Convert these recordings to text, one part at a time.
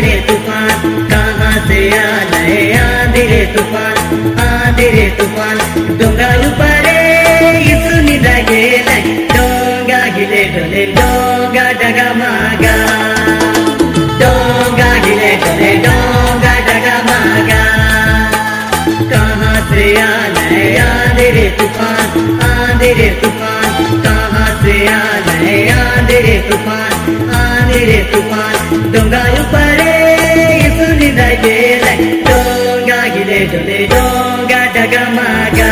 रे तूफान, कहाँ से आए आंधी रे तूफान, आंधी रे तूफान डोंगा उपरे सुनी लगे डोंगा हिले डोले डोंगा डगमगा, डोंगा हिले डोले डोंगा डगमगा। कहाँ से आए आंधी रे तूफान, आंधी रे तूफान, कहाँ से आए आंधी रे तूफान, आंधी रे तूफान डोंगा उपरे सुनी लगे डोंगा हिले डोले डोंगा डगमगा,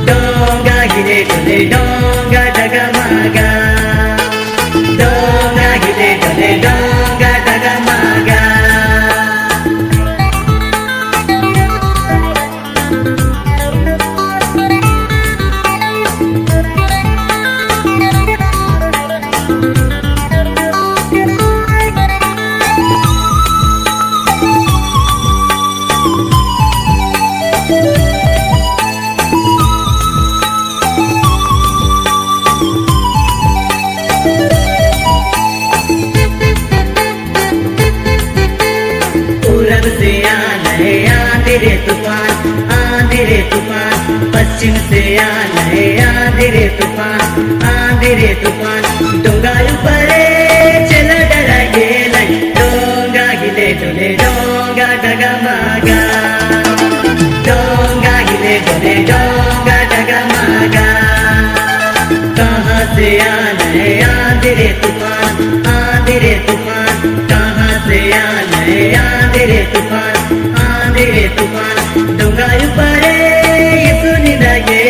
डोंगा हिले डोले डोंगा डगमगा, डोंगा हिले डोले डोंगा डगमगा। से आए आंधी रे तूफान, आंधी रे तूफान, पश्चिम से आए आंधी रे तूफान, आंधी रे तूफान डोंगा उपरे चला डरा गेला डोंगा हिले डोले डोंगा डगमगा, डोंगा हिले डोले डोंगा डगमगा। कहाँ से आए आंधी रे तूफान, आंधी रे तूफान, कहाँ से आए आंधी रे तूफान, आंधी रे तूफान डोंगा उपरे सुनी लगे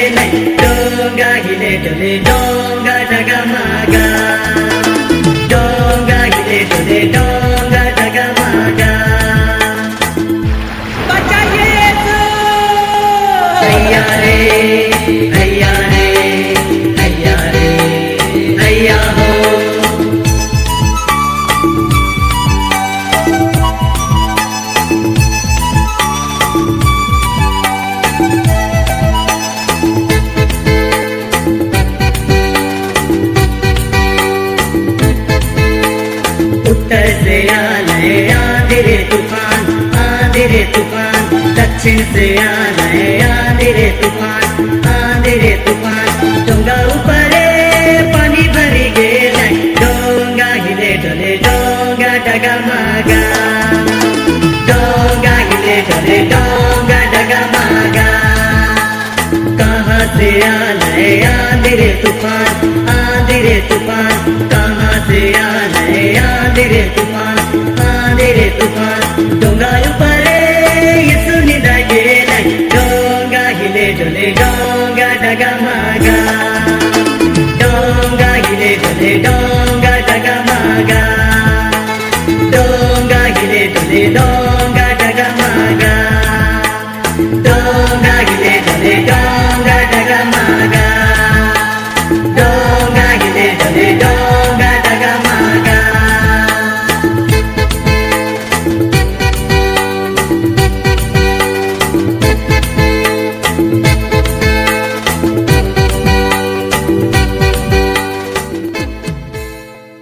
डोंगा हिले डोले डोंगा डगमगा, डोंगा हिले डोले डोंगा डगमगा। बचाइए हैया रे हैया रे हैया रे हैया हो। उत्तर से आए आंधी रे तूफान, आंधी रे तूफान, दक्षिण से आए आंधी रे तूफान, आंधी रे तूफान डोंगा उपरे पानी भरी गेला डोंगा हिले डोले डोंगा डगमगा, डोंगा हिले डोले डोंगा डगमगा। कहाँ से आए आंधी रे तूफान, आंधी रे तूफान, कहाँ से आए आंधी रे तूफान, आंधी रे तूफान डोंगा उपरे सुनी लगे डोंगा हिले डोले डोंगा डगमगा, डोंगा हिले डोले डोंगा डगमगा, डोंगा हिले डोले डोंगा